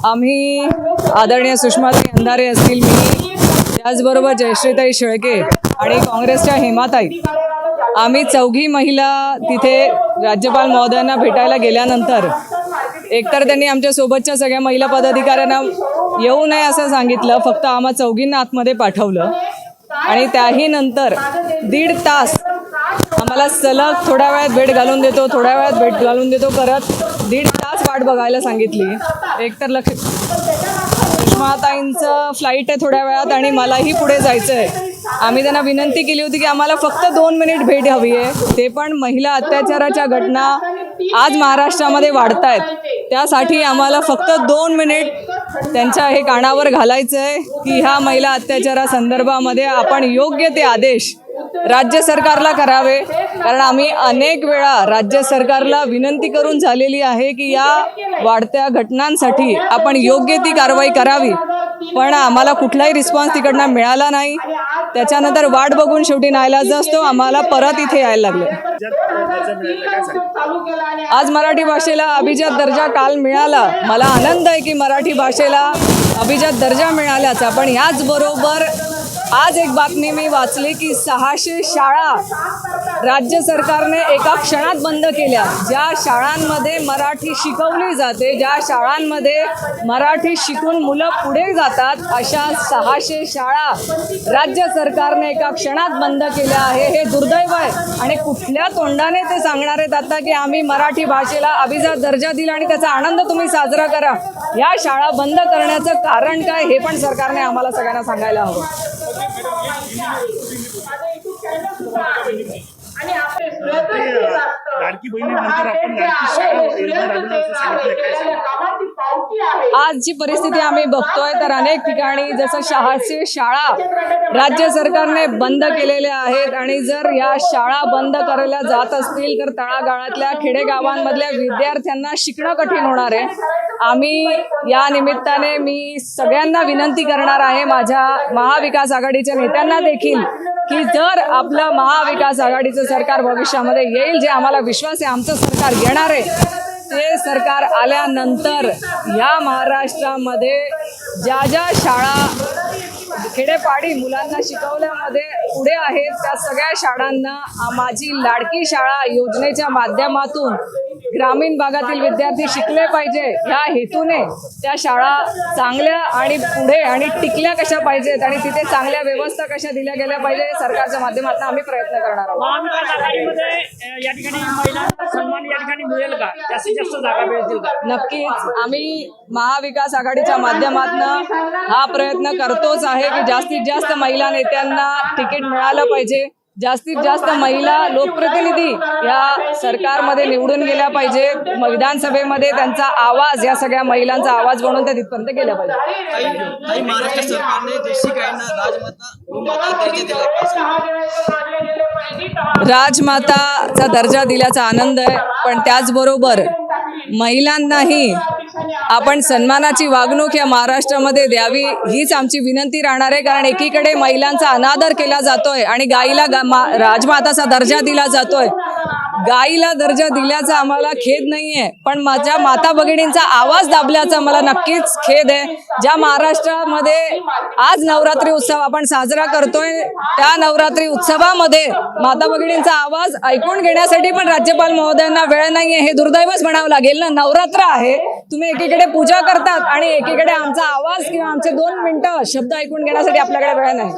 आम्ही आदरणीय सुषमाताई अंधारे असतील, मी त्याचबरोबर जयश्रीताई शेळके आणि काँग्रेसच्या हेमाताई, आम्ही चौघी महिला तिथे राज्यपाल महोदयांना भेटायला गेल्यानंतर एकतर त्यांनी आमच्या सोबतच्या सगळ्या महिला पदाधिकाऱ्यांना येऊ नये असं सांगितलं, फक्त आम्हा चौघींना आतमध्ये पाठवलं आणि त्याही नंतर 1.5 तास आम्हाला सलग थोड्या वेळात भेट घालून देतो, थोड्या वेळात भेट घालून देतो करत 1.5 तास वाट बघायला सांगितली. एकतर सुषमाताईंचं फ्लाईट आहे थोड्या वेळात आणि मलाही पुढे जायचं आहे. आम्ही त्यांना विनंती केली होती की आम्हाला फक्त 2 मिनिट भेट हवी आहे, ते पण महिला अत्याचाराच्या घटना आज महाराष्ट्रामध्ये वाढत आहेत, त्यासाठी आम्हाला फक्त 2 मिनिट त्यांच्या हे कानावर घालायचं आहे की ह्या महिला अत्याचारासंदर्भामध्ये आपण योग्य ते आदेश राज्य सरकारला करावे. कारण आम्ही अनेक वेळा राज्य सरकारला विनंती करून झालेली आहे की या वाढत्या घटनांसाठी आपण योग्य ती कारवाई करावी, पण आम्हाला कुठलाही रिस्पॉन्स तिकडनं मिळाला नाही. त्याच्यानंतर वाट बघून शेवटी नाईलाज असतो आम्हाला परत इथे यायला लागले. आज मराठी भाषेला अभिजात दर्जा काल मिळाला. मला आनंद आहे की मराठी भाषेला अभिजात दर्जा मिळाल्याचा, पण याचबरोबर आज एक बातमी मी वाचली की 600 शाळा राज्य सरकारने एका क्षणात बंद केल्या. ज्या शाळांमध्ये मराठी शिकवली जाते, ज्या शाळांमध्ये मराठी शिकून मुलं पुढे जातात, अशा 600 शाळा राज्य सरकारने एका क्षणात बंद केल्या आहे. हे दुर्दैव आहे आणि कुठल्या तोंडाने ते सांगणार आहेत आता की आम्ही मराठी भाषेला अभिजात दर्जा दिला आणि त्याचा आनंद तुम्ही साजरा करा. या शाळा बंद करण्याचं कारण काय हे पण सरकारने आम्हाला सगळ्यांना सांगायला हवं. आज जी परिस्थिती आम्ही बघतोय तर अनेक ठिकाणी जसं 600 शाळा राज्य सरकारने बंद केलेल्या आहेत आणि जर या शाळा बंद करायला जात असतील तर तळागाळातल्या खेडेगावांमधल्या विद्यार्थ्यांना शिकणं कठीण होणार आहे. आम्ही या निमित्ताने मी सगळ्यांना विनंती करणार आहे, माझ्या महाविकास आघाडीच्या नेत्यांना देखील, की जर आपलं महाविकास आघाडीचं सरकार भविष्यामध्ये येईल, जे आम्हाला विश्वास आहे आमचं सरकार येणार आहे, ते सरकार आल्यानंतर या महाराष्ट्रामध्ये ज्या ज्या शाळा खेडेपाडी मुलांना शिकवल्यामध्ये पुढे आहेत त्या सगळ्या शाळांना माझी लाडकी शाळा योजनेच्या माध्यमातून ग्रामीण भागातील विद्यार्थी शिकले पाहिजे, ह्या हेतूने त्या शाळा चांगल्या आणि पुढे आणि टिकल्या कशा पाहिजेत आणि तिथे चांगल्या व्यवस्था कशा दिल्या गेल्या पाहिजे, सरकारच्या माध्यमातून आम्ही प्रयत्न करणार आहोत. महाविकास आघाडीमध्ये या ठिकाणी महिलांना सन्मान या ठिकाणी मिळेल का? जास्तीत जास्त जागा मिळतील का? नक्कीच आम्ही महाविकास आघाडीच्या माध्यमातून हा प्रयत्न करतोच आहे की जास्तीत जास्त महिला नेत्यांना तिकीट मिळालं पाहिजे, जास्तीत जास्त महिला लोकप्रतिनिधी या सरकारमध्ये निवडून गेल्या पाहिजे, विधानसभेमध्ये त्यांचा आवाज, या सगळ्या महिलांचा आवाज बनवून त्या तिथपर्यंत गेल्या पाहिजे. महाराष्ट्र सरकारने देशी गायींना राजमाताचा दर्जा दिल्याचा आनंद आहे, पण त्याचबरोबर महिलांनाही आपण सन्मानाची वागणूक या महाराष्ट्रामध्ये द्यावी हीच आमची विनंती राहणार आहे. कारण एकीकडे महिलांचा अनादर केला जातोय आणि गाईला राजमाताचा दर्जा दिला जातोय. गाईला दर्जा दिल्याचा आम्हाला खेद नाहीये, पण माझ्या माता भगिनींचा आवाज दाबल्याचा मला नक्कीच खेद आहे. ज्या महाराष्ट्रामध्ये आज नवरात्री उत्सव आपण साजरा करतोय, त्या नवरात्री उत्सवामध्ये माता भगिनींचा आवाज ऐकून घेण्यासाठी पण राज्यपाल महोदयांना वेळ नाहीये, हे दुर्दैवच म्हणावं लागेल ना. नवरात्र आहे, तुम्ही एकीकडे पूजा करतात आणि एकीकडे आमचा आवाज किंवा आमचे 2 मिनिटं शब्द ऐकून घेण्यासाठी आपल्याकडे वेळ नाही.